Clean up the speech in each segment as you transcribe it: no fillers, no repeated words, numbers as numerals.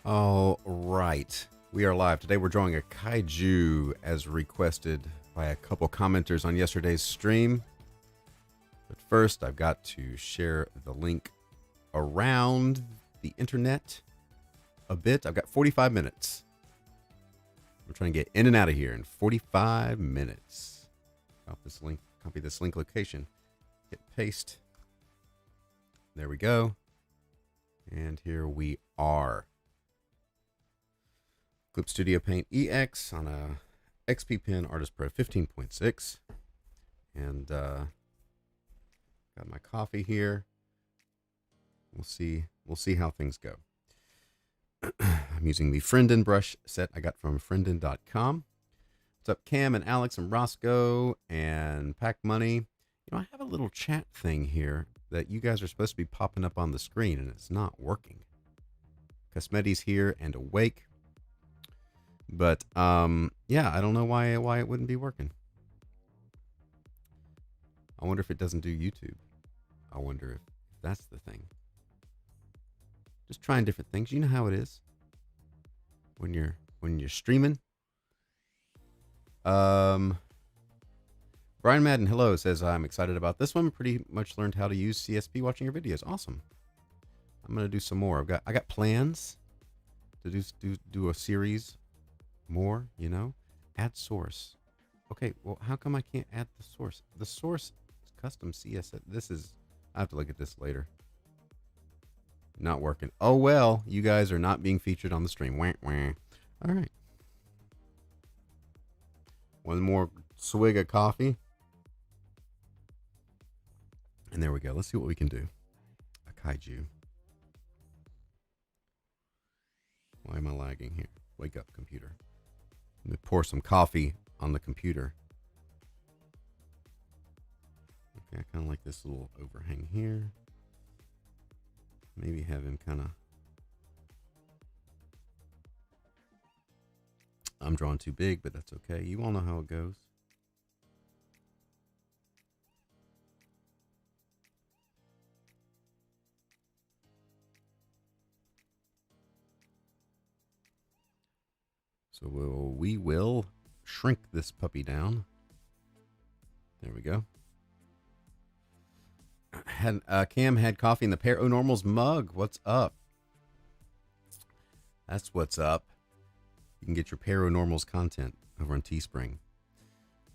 All right. We are live. Today we're drawing a kaiju as requested by a couple commenters on yesterday's stream. But first, I've got to share the link around the internet a bit. I've got 45 minutes. We're trying to get in and out of here in 45 minutes. Copy this link location. Hit paste. There we go. And here we are. Clip Studio Paint EX on a XP Pen Artist Pro 15.6. And got my coffee here. We'll see how things go. I'm using the Friendin brush set I got from friendin.com. What's up, Cam and Alex and Roscoe and Pack Money? You know, I have a little chat thing here that you guys are supposed to be popping up on the screen, and it's not working. Cosmeti's here and awake. But, yeah, I don't know why it wouldn't be working. I wonder if it doesn't do YouTube. I wonder if that's the thing. Just trying different things. You know how it is when you're streaming. Brian Madden, hello, says I'm excited about this one. Pretty much learned how to use CSP watching your videos. Awesome. I'm gonna do some more. I got plans to do a series more. You know, add source. Okay, well, how come I can't add the source? The source is custom CSS. I have to look at this later. Not working. Oh, well, you guys are not being featured on the stream. Wah, wah. All right. One more swig of coffee. And there we go. Let's see what we can do. A kaiju. Why am I lagging here? Wake up, computer. Let me pour some coffee on the computer. Okay, I kind of like this little overhang here. Maybe have him kind of... I'm drawing too big, but that's okay. You all know how it goes. So we will shrink this puppy down. There we go. Cam had coffee in the Paranormals mug. What's up? That's what's up. You can get your Paranormals content over on Teespring.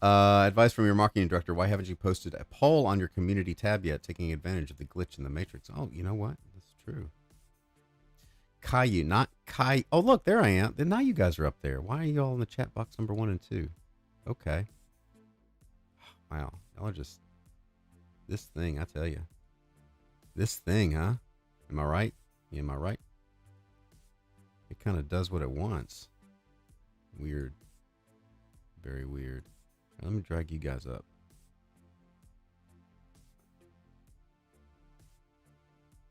Advice from your marketing director. Why haven't you posted a poll on your community tab yet, taking advantage of the glitch in the Matrix? Oh, you know what? That's true. KAIJU, not Kai. Oh, look, there I am. Then now you guys are up there. Why are you all in the chat box number 1 and 2? Okay. Wow. Y'all are just... This thing, I tell you. This thing, huh? Am I right? Yeah, am I right? It kind of does what it wants. Weird. Very weird. Let me drag you guys up.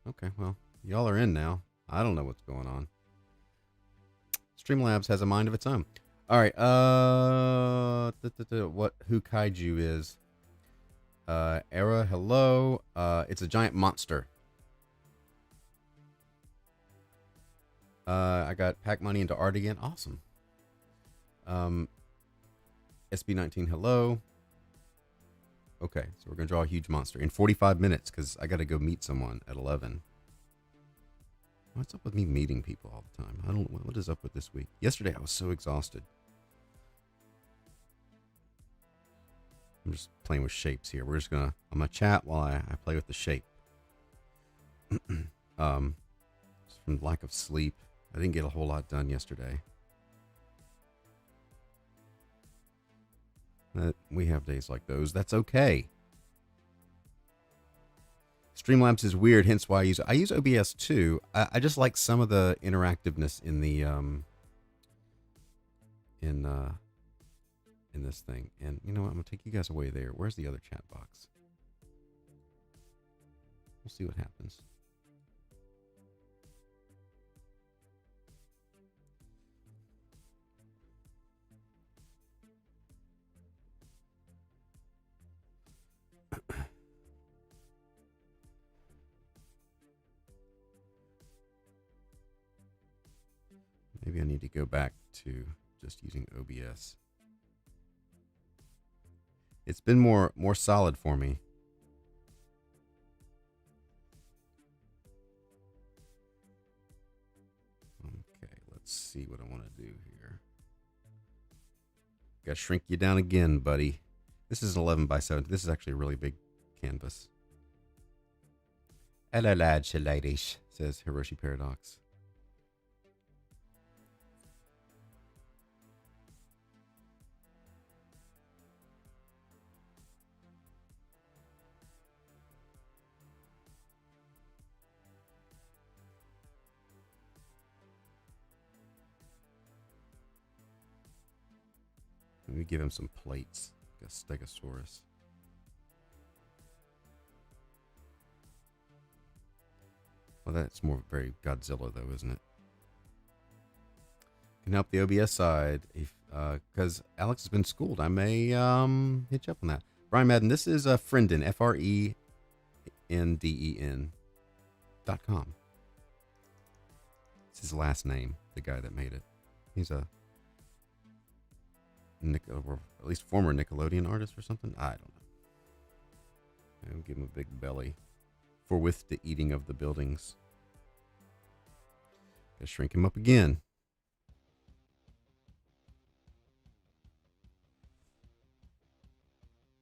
Okay, well, y'all are in now. I don't know what's going on. Streamlabs has a mind of its own. All right, who kaiju is? Era, hello. It's a giant monster. I got Pack Money into art again. Awesome. SB19, hello. Okay, so we're gonna draw a huge monster in 45 minutes because I gotta go meet someone at 11. What's up with me meeting people all the time? I don't know. What is up with this week? Yesterday I was so exhausted. I'm just playing with shapes here. I'm gonna chat while I play with the shape. From lack of sleep, I didn't get a whole lot done yesterday. We have days like those. That's okay. Streamlabs is weird, hence why I use OBS too. I just like some of the interactiveness in the in this thing. And you know what? I'm gonna take you guys away there. Where's the other chat box? We'll see what happens. Maybe I need to go back to just using OBS. It's been more solid for me. Okay, let's see what I want to do here. Got to shrink you down again, buddy. This is 11 by 7. This is actually a really big canvas. Hello, lads and ladies, says Hiroshi Paradox. Let me give him some plates. Like a Stegosaurus. Well, that's more very Godzilla, though, isn't it? Can help the OBS side if because Alex has been schooled. I may hit you up on that. Brian Madden, this is Frienden, FRENDEN.com. It's his last name, the guy that made it. He's a or at least former Nickelodeon artist or something. I don't know. I'll give him a big belly for with the eating of the buildings. Gotta shrink him up again.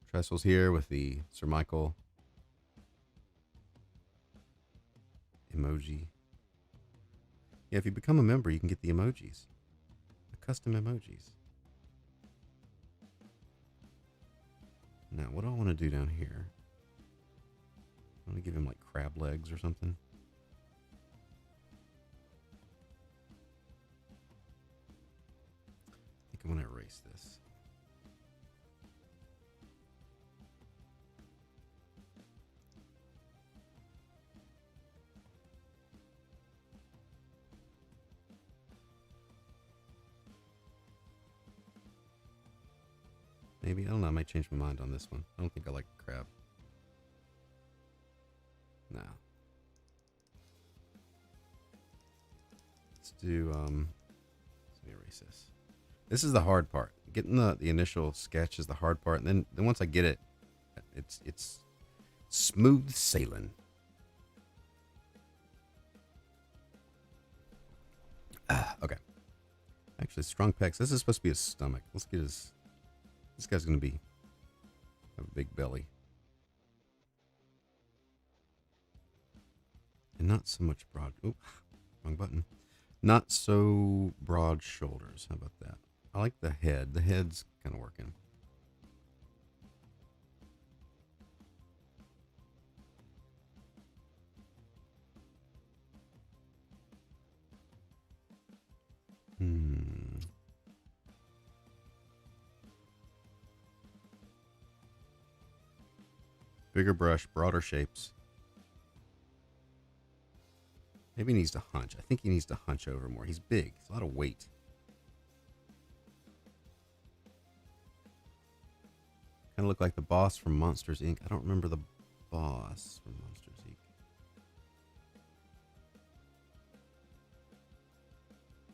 Tressel's here with the Sir Michael emoji. Yeah, if you become a member, you can get the emojis, the custom emojis. Now, what do I want to do down here? I want to give him like crab legs or something. I think I want to erase this. Maybe, I don't know, I might change my mind on this one. I don't think I like crab. No. Let's do, let me erase this. This is the hard part. Getting the initial sketch is the hard part, and then once I get it, it's smooth sailing. Okay. Actually, strong pecs. This is supposed to be his stomach. Let's get his... This guy's going to have a big belly. And not so much broad... Oh, wrong button. Not so broad shoulders. How about that? I like the head. The head's kind of working. Bigger brush, broader shapes. Maybe he needs to hunch. I think he needs to hunch over more. He's big. It's a lot of weight. Kind of look like the boss from Monsters, Inc. I don't remember the boss from Monsters, Inc.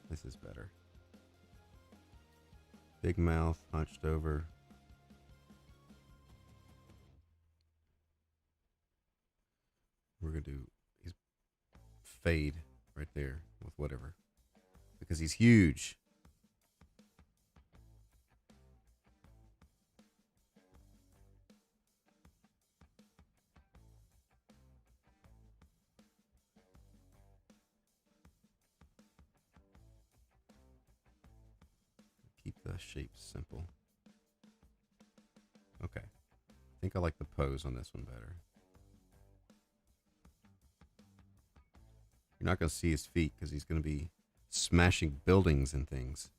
This is better. Big mouth, hunched over. We're going to do his fade right there with whatever. Because he's huge. Keep the shapes simple. Okay. I think I like the pose on this one better. You're not going to see his feet because he's going to be smashing buildings and things.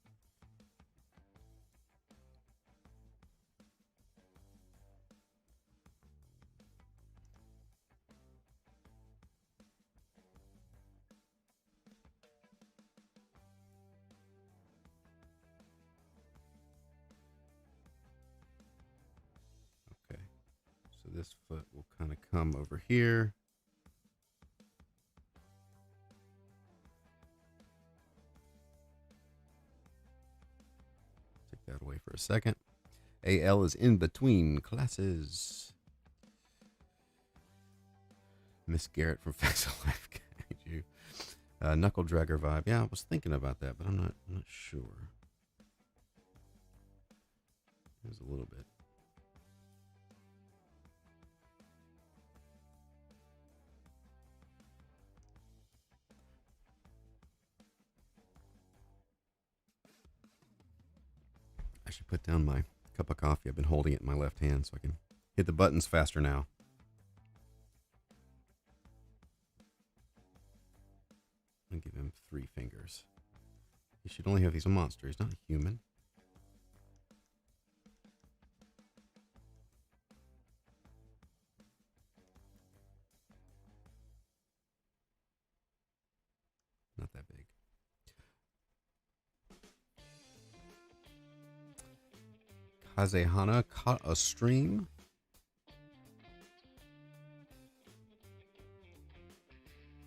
Okay. So this foot will kind of come over here. that away for a second. AL is in between classes. Miss Garrett from Facts of Life. KAIJU. Knuckle Dragger vibe. Yeah, I was thinking about that, but I'm not sure. There's a little bit. I should put down my cup of coffee. I've been holding it in my left hand so I can hit the buttons faster now. I'll give him 3 fingers. He should only have, he's a monster. He's not a human. Not that big. Kazehana caught a stream.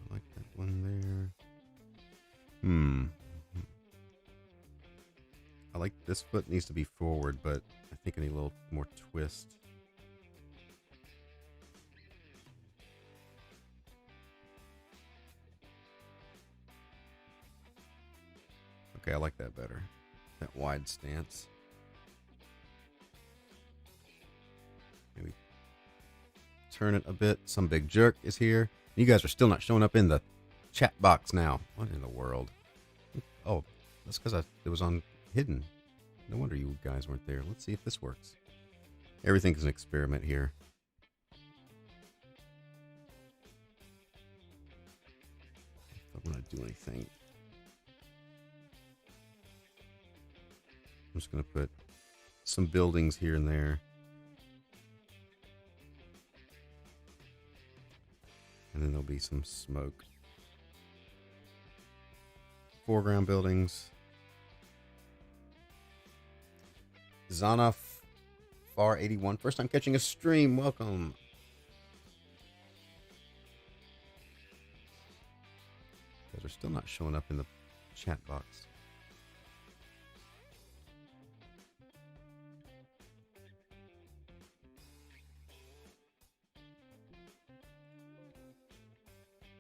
I like that one there. I like this foot needs to be forward, but I think I need a little more twist. Okay, I like that better. That wide stance. Maybe turn it a bit. Some big jerk is here. You guys are still not showing up in the chat box now. What in the world? Oh, that's because it was on hidden. No wonder you guys weren't there. Let's see if this works. Everything's an experiment here. If I want to do anything, I'm just going to put some buildings here and there. And then there'll be some smoke. Foreground buildings. Zana Far 81. First time catching a stream. Welcome. You guys are still not showing up in the chat box.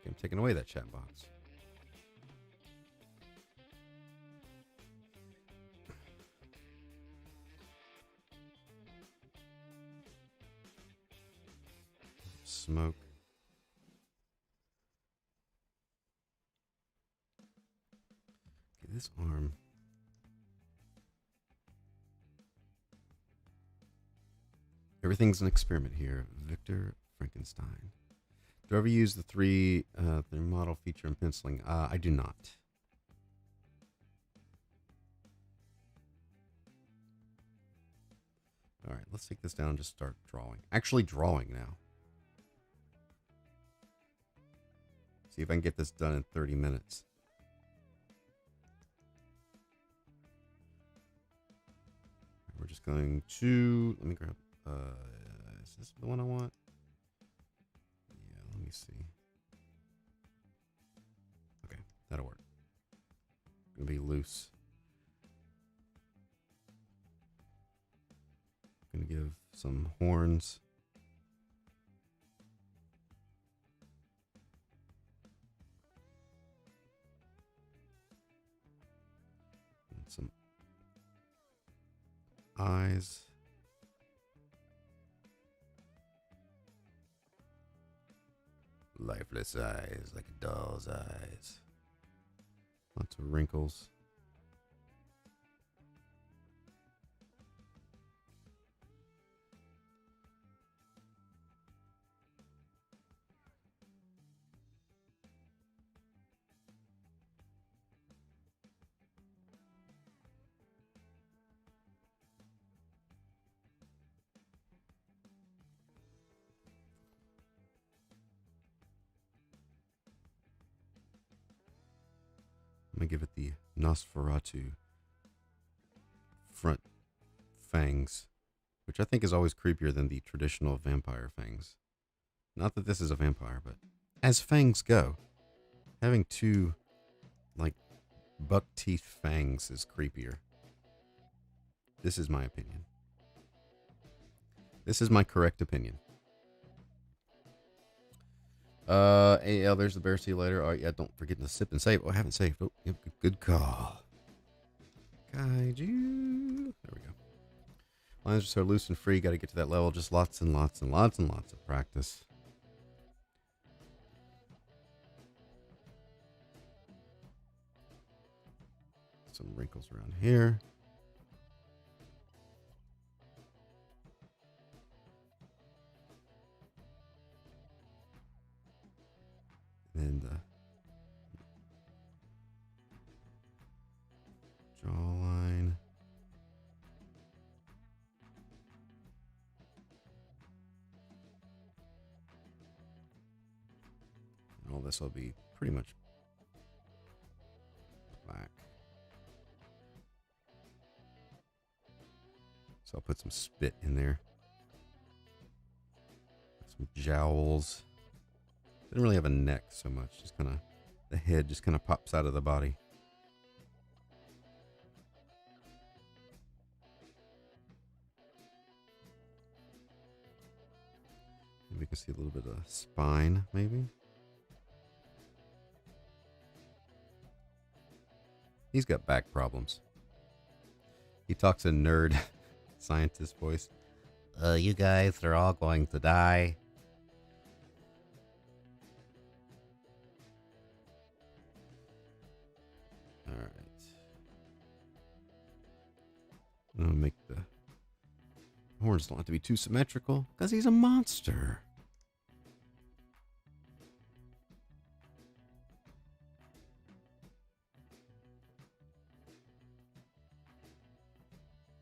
Okay, I'm taking away that chat box. Smoke. Okay, this arm. Everything's an experiment here. Victor Frankenstein. Do I ever use the three model feature in penciling? I do not. All right, let's take this down and just start drawing. Actually drawing now. See if I can get this done in 30 minutes. We're just going to, let me grab, is this the one I want? Yeah, let me see. Okay, that'll work. Gonna be loose. Gonna give some horns. Some eyes. Lifeless eyes, like a doll's eyes. Lots of wrinkles. I'm gonna give it the Nosferatu front fangs, which I think is always creepier than the traditional vampire fangs. Not that this is a vampire, but as fangs go, having two like buck teeth fangs is creepier. This is my opinion. This is my correct opinion. AL, there's the bear. See you later. Oh, yeah, don't forget to sip and save. Oh, I haven't saved. Oh, yep, good call. Kaiju. There we go. Lines are so loose and free. Got to get to that level. Just lots and lots and lots and lots of practice. Some wrinkles around here. And jawline. And all this will be pretty much black. So I'll put some spit in there. Some jowls. Didn't really have a neck so much. Just kind of, the head just kind of pops out of the body. Maybe you can see a little bit of spine, maybe. He's got back problems. He talks in nerd scientist voice. You guys are all going to die. All right. I'm gonna make the horns don't have to be too symmetrical because he's a monster.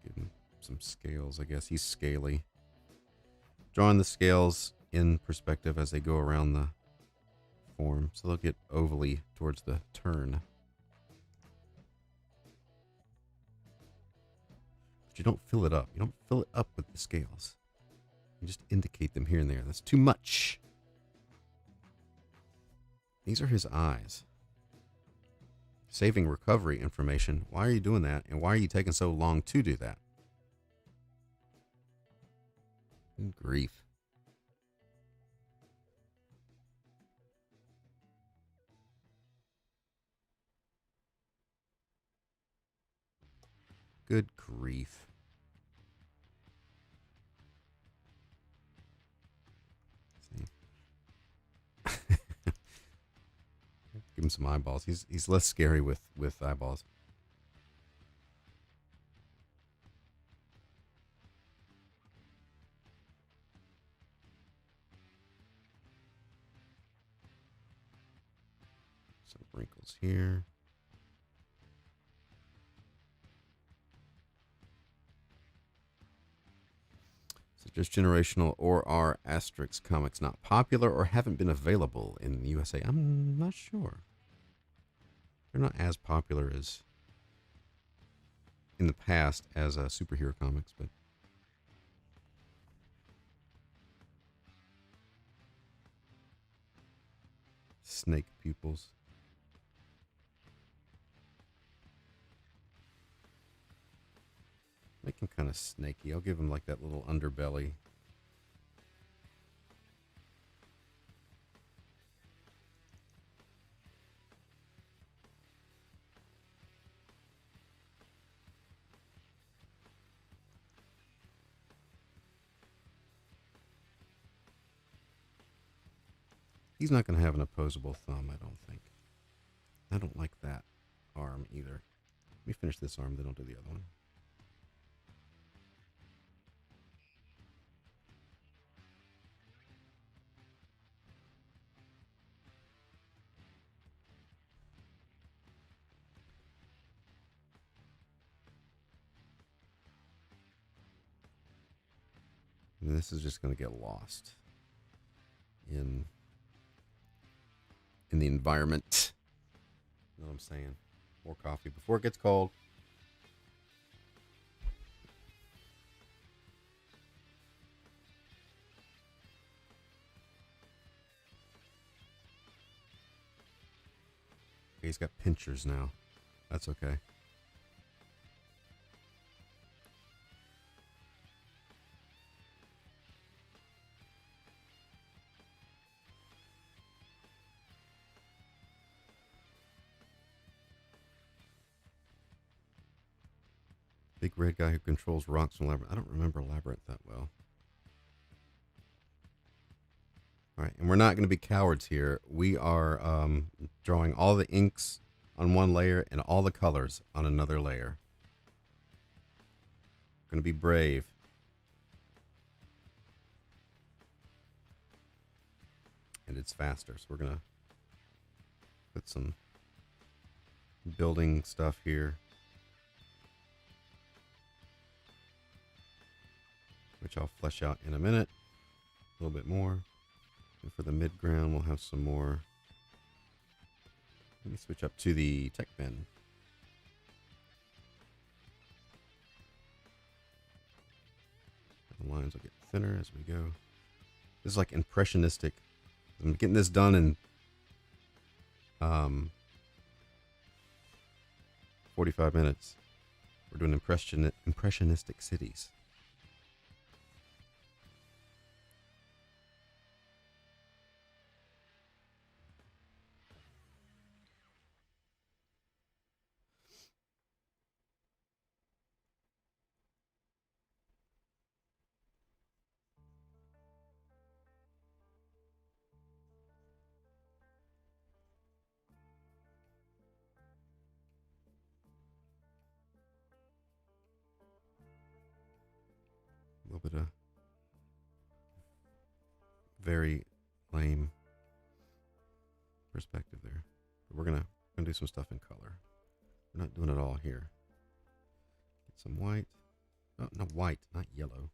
Give him some scales, I guess. He's scaly. Drawing the scales in perspective as they go around the form, so they'll get ovally towards the turn. You don't fill it up. You don't fill it up with the scales. You just indicate them here and there. That's too much. These are his eyes. Saving recovery information. Why are you doing that? And why are you taking so long to do that? Good grief. Good grief. Give him some eyeballs. He's less scary with eyeballs. Some wrinkles here. Just generational or are Asterix comics not popular or haven't been available in the USA? I'm not sure. They're not as popular as in the past as superhero comics, but snake pupils. Make him kind of snaky. I'll give him like that little underbelly. He's not going to have an opposable thumb, I don't think. I don't like that arm either. Let me finish this arm, then I'll do the other one. And this is just going to get lost in the environment. You know what I'm saying? More coffee before it gets cold. He's got pinchers now. That's okay. Big red guy who controls rocks from Labyrinth. I don't remember Labyrinth that well. All right, and we're not going to be cowards here. We are drawing all the inks on one layer and all the colors on another layer. Going to be brave. And it's faster, so we're going to put some building stuff here, which I'll flesh out in a minute. A little bit more. And for the mid-ground, we'll have some more. Let me switch up to the tech pen. The lines will get thinner as we go. This is like impressionistic. I'm getting this done in 45 minutes. We're doing impressionistic cities. A little bit of very lame perspective there. But we're gonna do some stuff in color. We're not doing it all here. Get some white. Oh, no, white, not yellow.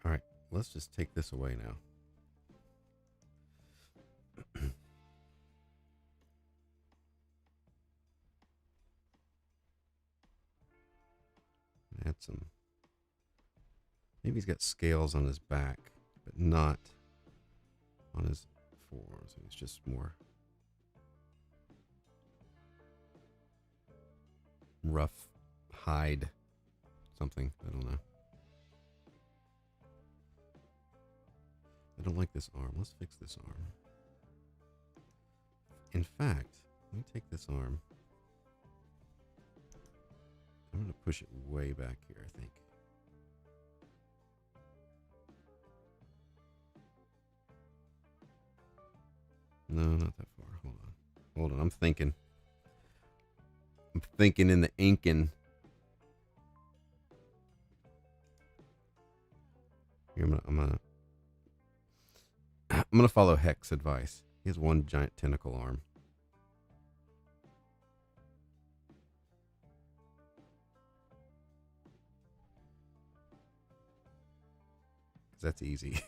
All right, let's just take this away now. Add some. Maybe he's got scales on his back, but not on his forearms. It's just more rough hide something. I don't know. I don't like this arm. Let's fix this arm. In fact, let me take this arm. I'm going to push it way back here, I think. No, not that far. Hold on. Hold on. I'm thinking. I'm thinking in the inking. Here, I'm gonna follow Heck's advice. He has one giant tentacle arm. That's easy.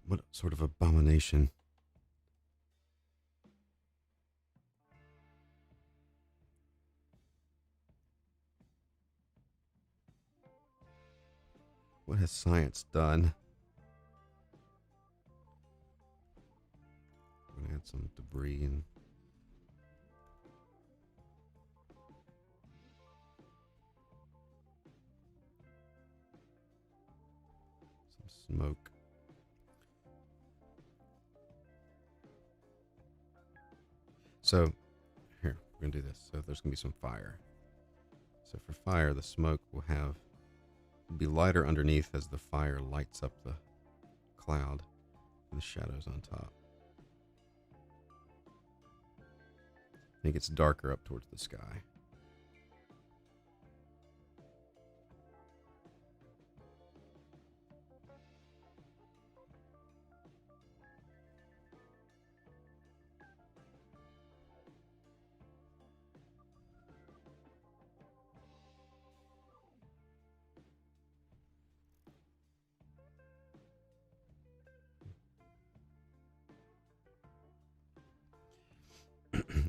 What sort of abomination? What has science done? I'm gonna add some debris and some smoke. So here, we're gonna do this. So there's gonna be some fire. So for fire, the smoke will be lighter underneath as the fire lights up the cloud and the shadows on top. I think it's darker up towards the sky.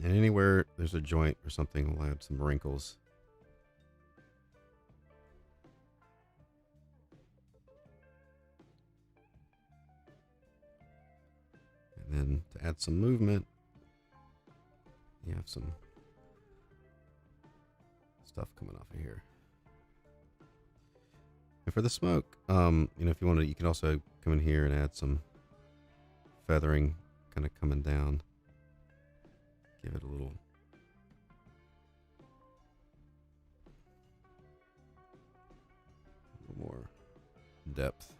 And anywhere there's a joint or something, we'll add some wrinkles. And then to add some movement, you have some stuff coming off of here. And for the smoke, you know, if you want to, you can also come in here and add some feathering kind of coming down. Give it a little more depth.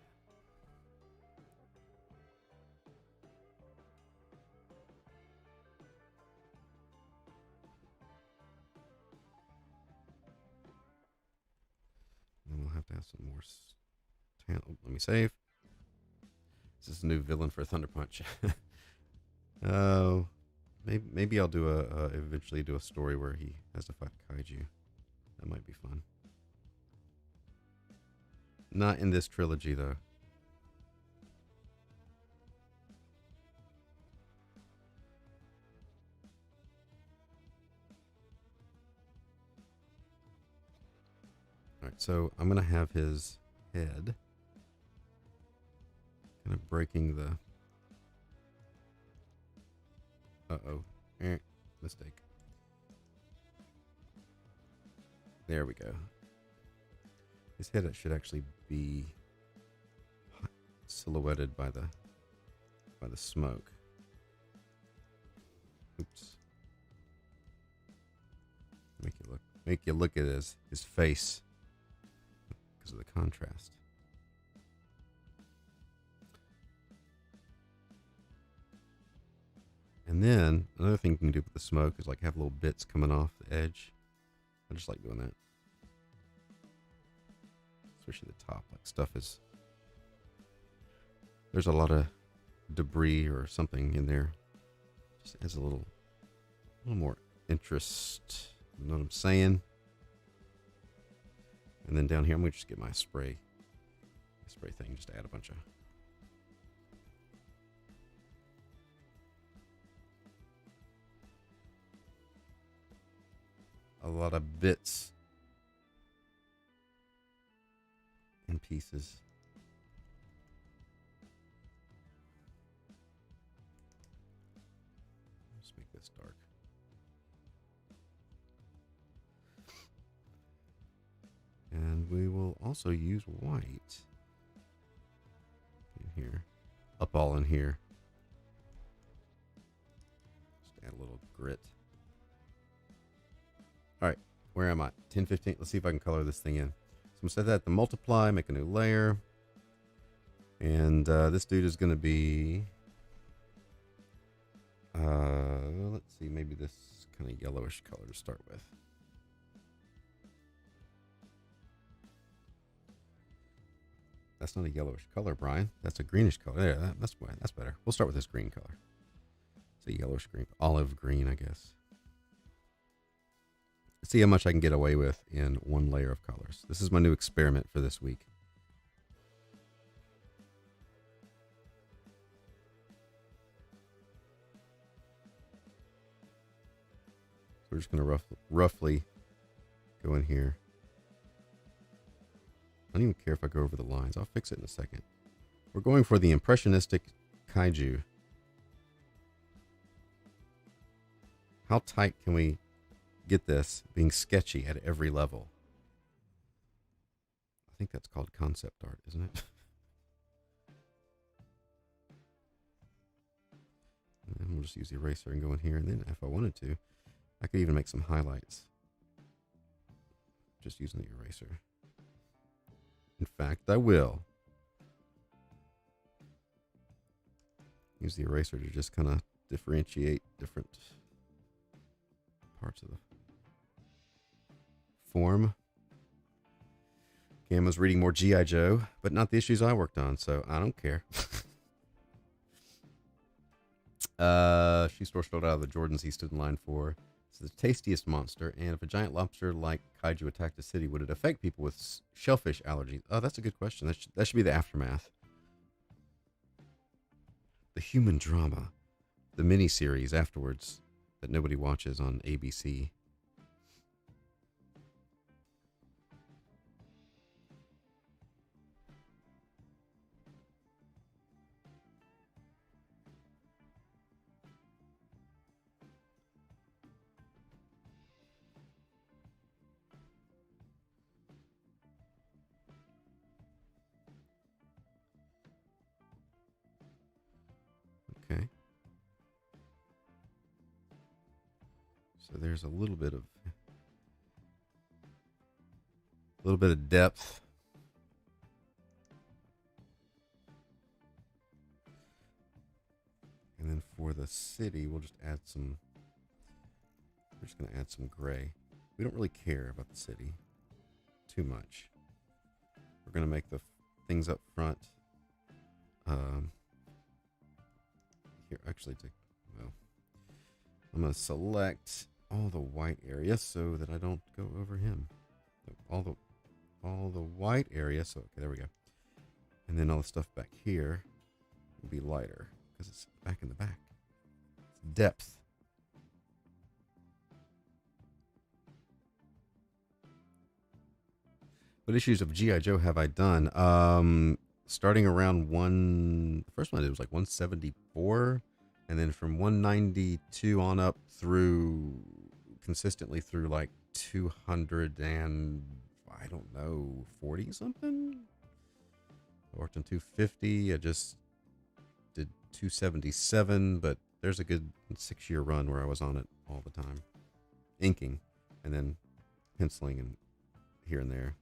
And we'll have to have some more. Let me save. This is a new villain for Thunder Punch. Oh, maybe I'll do eventually do a story where he has to fight kaiju. That might be fun. Not in this trilogy though. All right, so I'm gonna have his head kind of breaking the. Mistake. There we go. His head should actually be silhouetted by the smoke. Oops. Make you look at his face because of the contrast. And then another thing you can do with the smoke is like have little bits coming off the edge. I just like doing that. Especially the top, like there's a lot of debris or something in there. Just adds a little more interest. You know what I'm saying? And then down here, I'm gonna just get my spray thing, just to add a lot of bits and pieces. Let's make this dark. And we will also use white in here, up all in here. Just add a little grit. All right, where am I? 10:15. Let's see if I can color this thing in. So I'm gonna set that to multiply, make a new layer. And this dude is gonna be, let's see, maybe this kind of yellowish color to start with. That's not a yellowish color, Brian. That's a greenish color. There, that's better. We'll start with this green color. It's a yellowish green, olive green, I guess. Let's see how much I can get away with in one layer of colors. This is my new experiment for this week. So we're just going to roughly go in here. I don't even care if I go over the lines. I'll fix it in a second. We're going for the impressionistic kaiju. How tight can we get this being sketchy at every level? I think that's called concept art, isn't it? And we'll just use the eraser and go in here. And then if I wanted to, I could even make some highlights just using the eraser. In fact, I will use the eraser to just kind of differentiate different parts of the form. Cam was reading more G.I. Joe, but not the issues I worked on, so I don't care. She strode out of the Jordans he stood in line for. It's the tastiest monster, and if a giant lobster-like kaiju attacked a city, would it affect people with shellfish allergies? Oh, that's a good question. That should be the aftermath. The human drama, the mini-series afterwards, that nobody watches on ABC. Okay. So there's a little bit of depth. And then for the city, we'll just add some. We're just going to add some gray. We don't really care about the city too much. We're going to make the things up front. Here, actually, I'm going to select all the white area so that I don't go over him. All the white area. So, okay, there we go. And then all the stuff back here will be lighter because it's back in the back. It's depth. What issues of G.I. Joe have I done? Starting around the first one I did was like 174, and then from 192 on up through consistently through like 200 and I don't know 40 something. I worked on 250. I just did 277, but there's a good 6-year run where I was on it all the time, inking and then penciling and here and there.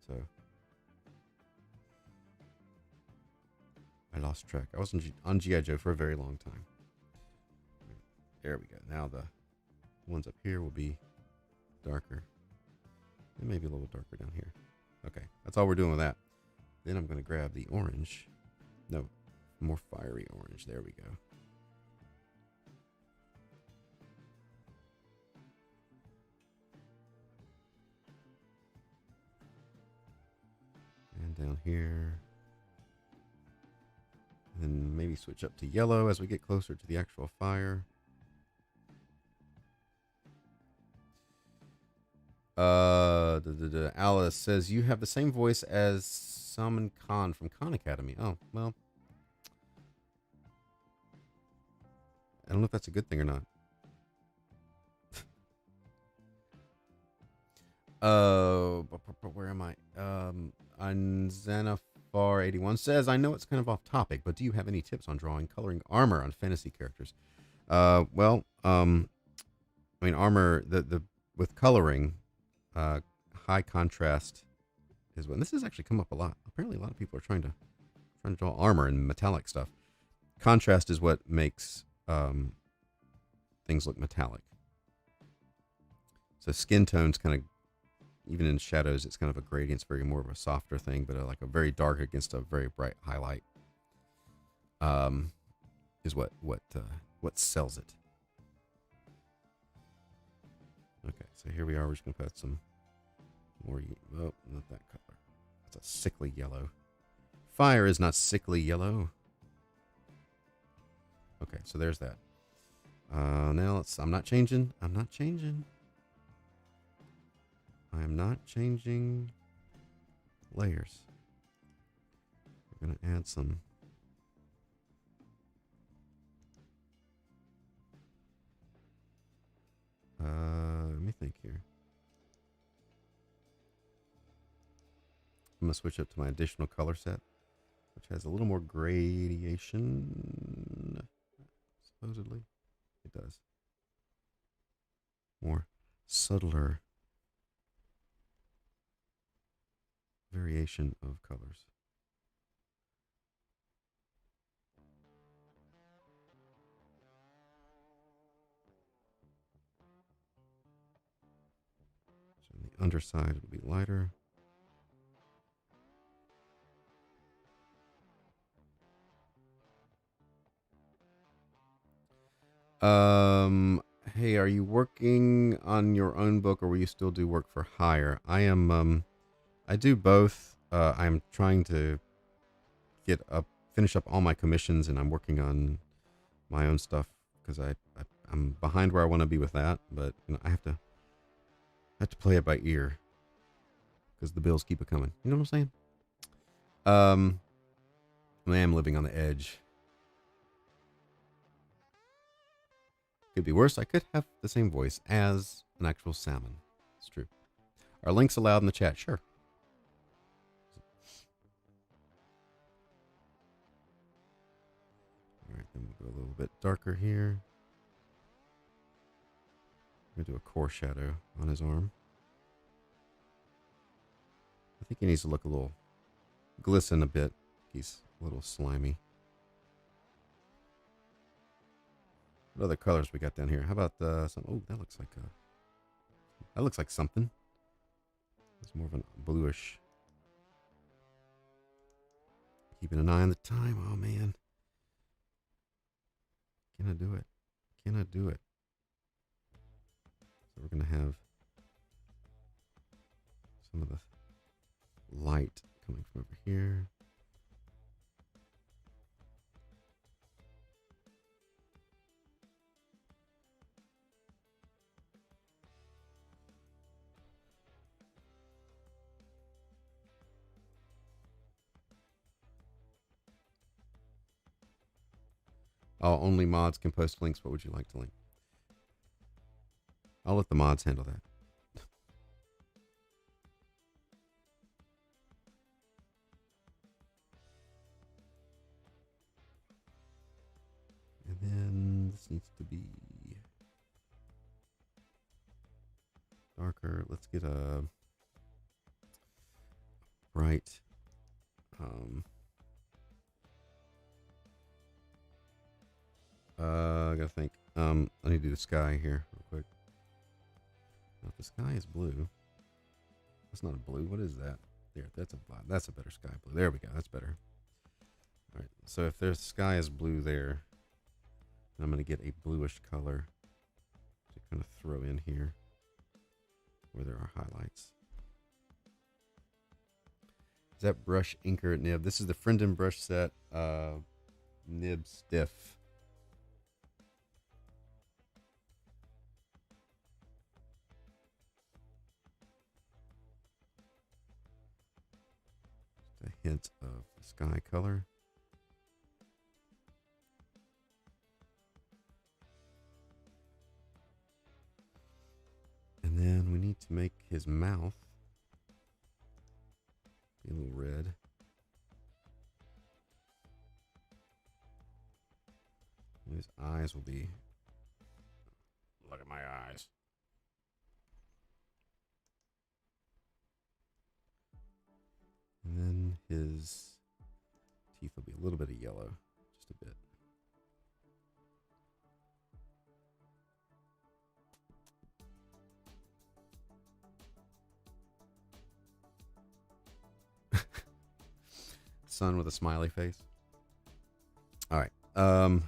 So I lost track. I was on G.I. Joe for a very long time. There we go. Now the ones up here will be darker. And maybe a little darker down here. Okay, that's all we're doing with that. Then I'm going to grab the orange. No, more fiery orange. There we go. And down here. And then maybe switch up to yellow as we get closer to the actual fire. Alice says, you have the same voice as Salman Khan from Khan Academy. Oh, well. I don't know if that's a good thing or not. Where am I? Anzanafar81 says, I know it's kind of off topic, but do you have any tips on coloring armor on fantasy characters? I mean, armor, with coloring, high contrast is when this has actually come up a lot. Apparently a lot of people are trying to draw armor and metallic stuff. Contrast is what makes things look metallic. So skin tones kind of, even in shadows, it's kind of a gradient. It's very more of a softer thing, but like a very dark against a very bright highlight is what sells it. Okay, so here we are. We're just going to put some more. Oh, not that color. That's a sickly yellow. Fire is not sickly yellow. Okay, so there's that. Now I'm not changing. I am not changing layers. We're going to add some. Let me think here. I'm going to switch up to my additional color set, which has a little more gradation. Supposedly. It does. More subtler variation of colors. So on the underside it'll be lighter. Hey, are you working on your own book, or will you still do work for hire? I am, I do both. I'm trying to finish up all my commissions, and I'm working on my own stuff because I I'm behind where I want to be with that, but I have to play it by ear because the bills keep it coming. You know what I'm saying? I am living on the edge. Could be worse. I could have the same voice as an actual salmon. It's true. Are links allowed in the chat? Sure. All right, then we'll go a little bit darker here. I'm going to do a core shadow on his arm. I think he needs to look a little glisten a bit. He's a little slimy. What other colors we got down here? How about some? Oh, that looks like something. It's more of a bluish. Keeping an eye on the time. Oh man, can I do it? Can I do it? So we're gonna have some of the light coming from over here. Oh, only mods can post links. What would you like to link? I'll let the mods handle that. And then this needs to be darker. Let's get a bright I gotta think. I need to do the sky here real quick. Now, if the sky is blue, that's not a blue. What is that? There, that's a better sky blue. There we go. That's better. All right. So if the sky is blue there, I'm gonna get a bluish color to kind of throw in here where there are highlights. Is that brush inker nib? This is the Frienden brush set nib stiff. Just a hint of the sky color. And then we need to make his mouth be a little red. And his eyes will be. Look at my eyes. And then his teeth will be a little bit of yellow, just a bit. Sun with a smiley face. All right. Let's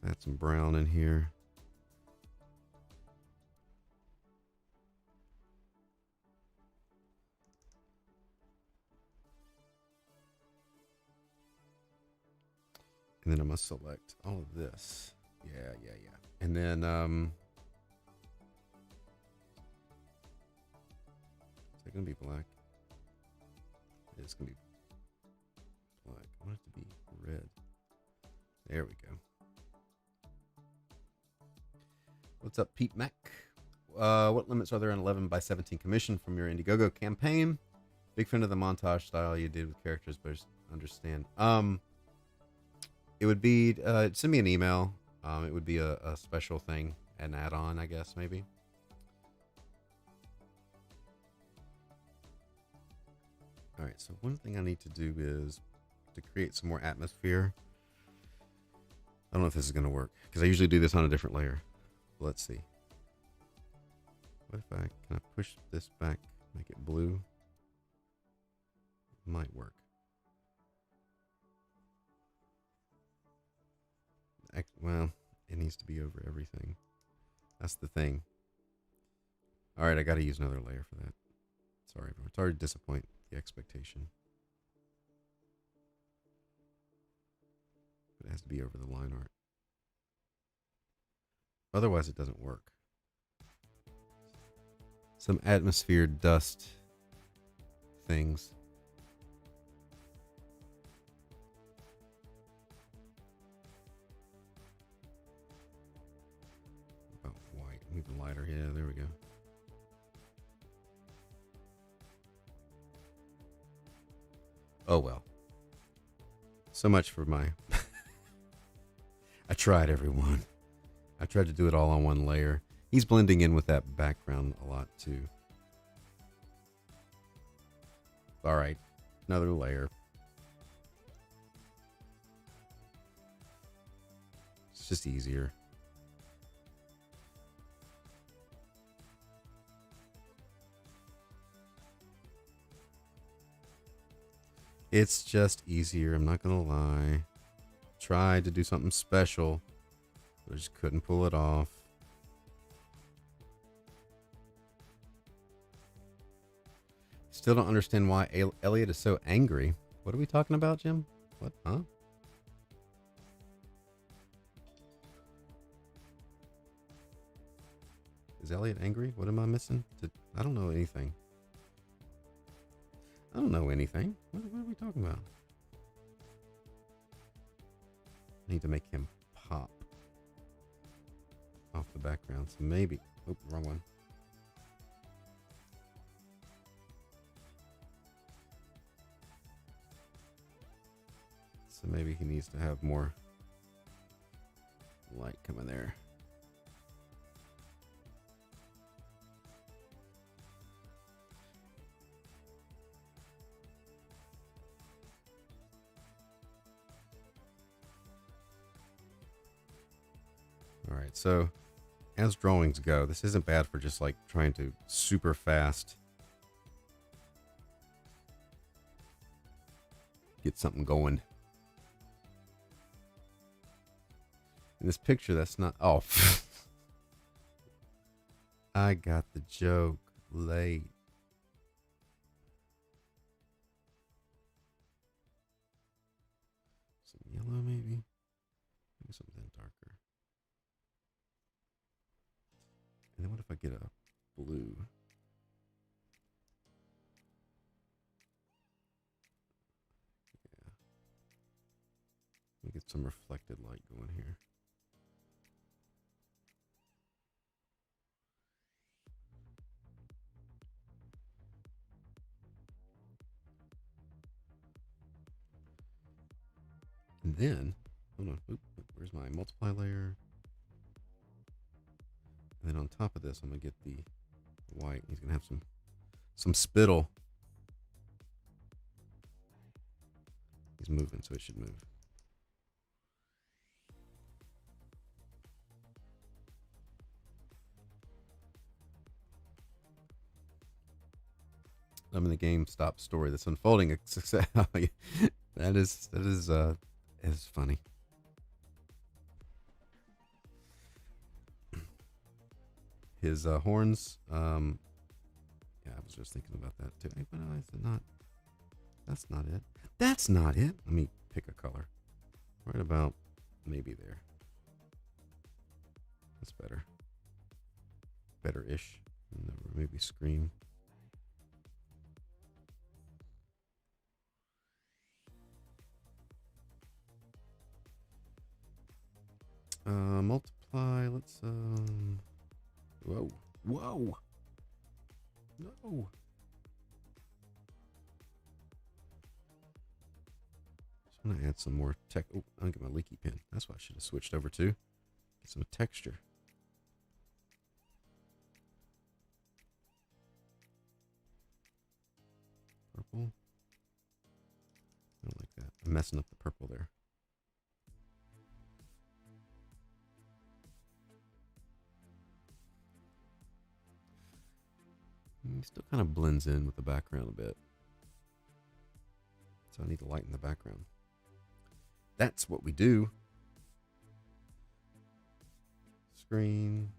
add some brown in here. And then I must select all of this. Yeah. And then is it gonna be black? It's gonna be black. I want it to be red. There we go. What's up, Pete Mac? What limits are there on 11 by 17 commission from your Indiegogo campaign? Big fan of the montage style you did with characters, but I just understand. It would be send me an email. It would be a special thing, an add-on, I guess, maybe. All right, so one thing I need to do is to create some more atmosphere. I don't know if this is going to work because I usually do this on a different layer. Let's see. What if can I push this back, make it blue? Might work. Well, it needs to be over everything. That's the thing. All right, I got to use another layer for that. Sorry, everyone. It's hard to disappoint the expectation. But it has to be over the line art. Otherwise, it doesn't work. Some atmosphere dust things. About white. Even lighter. Yeah, there we go. Oh well. So much for my... I tried, everyone. I tried to do it all on one layer. He's blending in with that background a lot too. All right, another layer. It's just easier. It's just easier, I'm not gonna lie. Tried to do something special, but I just couldn't pull it off. Still don't understand why Elliot is so angry. What are we talking about, Jim? What? Huh? Is Elliot angry? What am I missing? I don't know anything. I don't know anything. What are we talking about? I need to make him pop off the background. So maybe... Oh, wrong one. So maybe he needs to have more light coming there. All right, so as drawings go, this isn't bad for just like trying to super fast get something going. In this picture, that's not... Oh. I got the joke late. Some yellow, maybe? Maybe something darker. And then what if I get a blue? Yeah. Let me get some reflected light going here. And then, hold on, where's my multiply layer? And then on top of this, I'm gonna get the white. He's gonna have some spittle. He's moving, so it should move. I'm in the GameStop story that's unfolding. That is funny. His horns. Yeah, I was just thinking about that too. Hey, but is it not? That's not it. That's not it. Let me pick a color. Right about maybe there. That's better. Better-ish. Maybe screen. Multiply. Let's Whoa. Whoa. No. Just want to add some more tech. Oh, I'm gonna get my leaky pen. That's what I should have switched over to. Get some texture. Purple. I don't like that. I'm messing up the purple there. He still kind of blends in with the background a bit. So I need to lighten the background. That's what we do. Screen.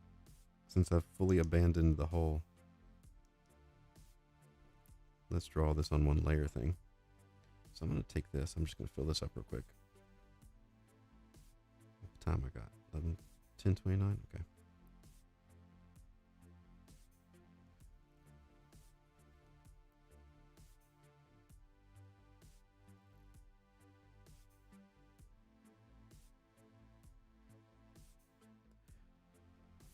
Since I've fully abandoned the whole... Let's draw this on one layer thing. So I'm going to take this. I'm just going to fill this up real quick. time I got? 10:29? Okay.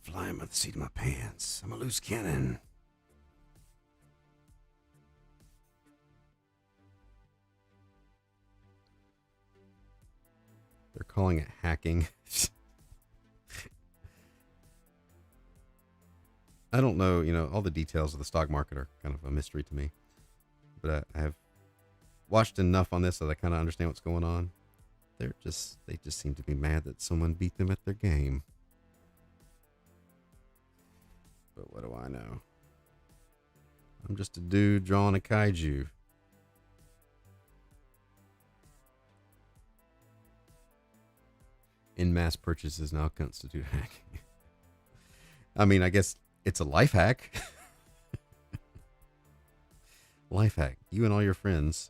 Flying by the seat of my pants. I'm a loose cannon. They're calling it hacking. I don't know, all the details of the stock market are kind of a mystery to me. But I have watched enough on this that I kind of understand what's going on. They just seem to be mad that someone beat them at their game. But what do I know? I'm just a dude drawing a kaiju. In-mass purchases now constitute hacking. I mean, I guess it's a life hack. Life hack. You and all your friends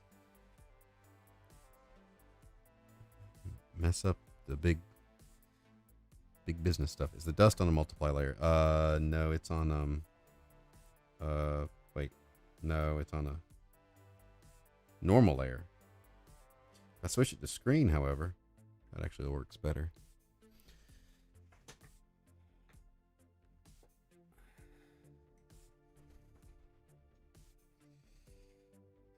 mess up the big business stuff. Is the dust on a multiply layer? No, it's on wait. No, it's on a normal layer. If I switch it to screen, however, that actually works better.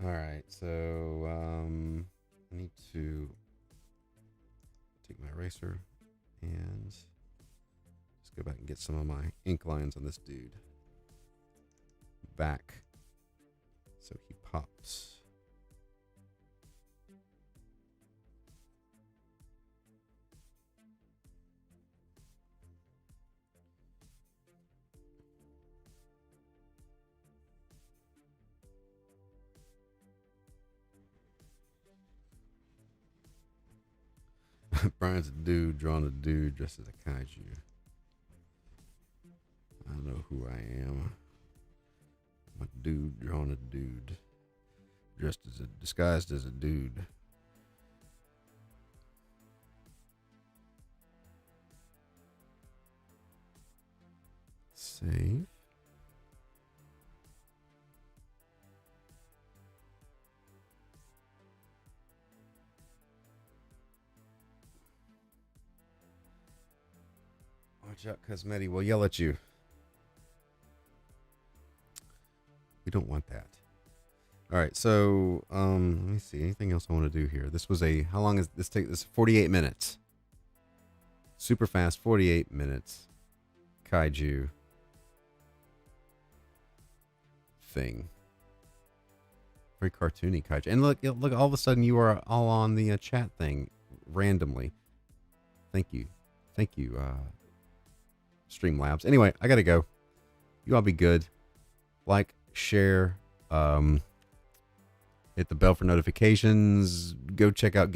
All right, so I need to take my eraser and just go back and get some of my ink lines on this dude back so he pops. Brian's a dude drawing a dude dressed as a kaiju. I don't know who I am. I'm a dude drawing a dude disguised as a dude. Save. Watch out, Cosmetti will yell at you. We don't want that. All right, so let me see. Anything else I want to do here? This was how long is this take? This 48 minutes. Super fast, 48 minutes. Kaiju thing. Very cartoony kaiju. And look, all of a sudden you are all on the chat thing randomly. Thank you, Streamlabs. Anyway, I gotta go. You all be good. Like, share, hit the bell for notifications. Go check out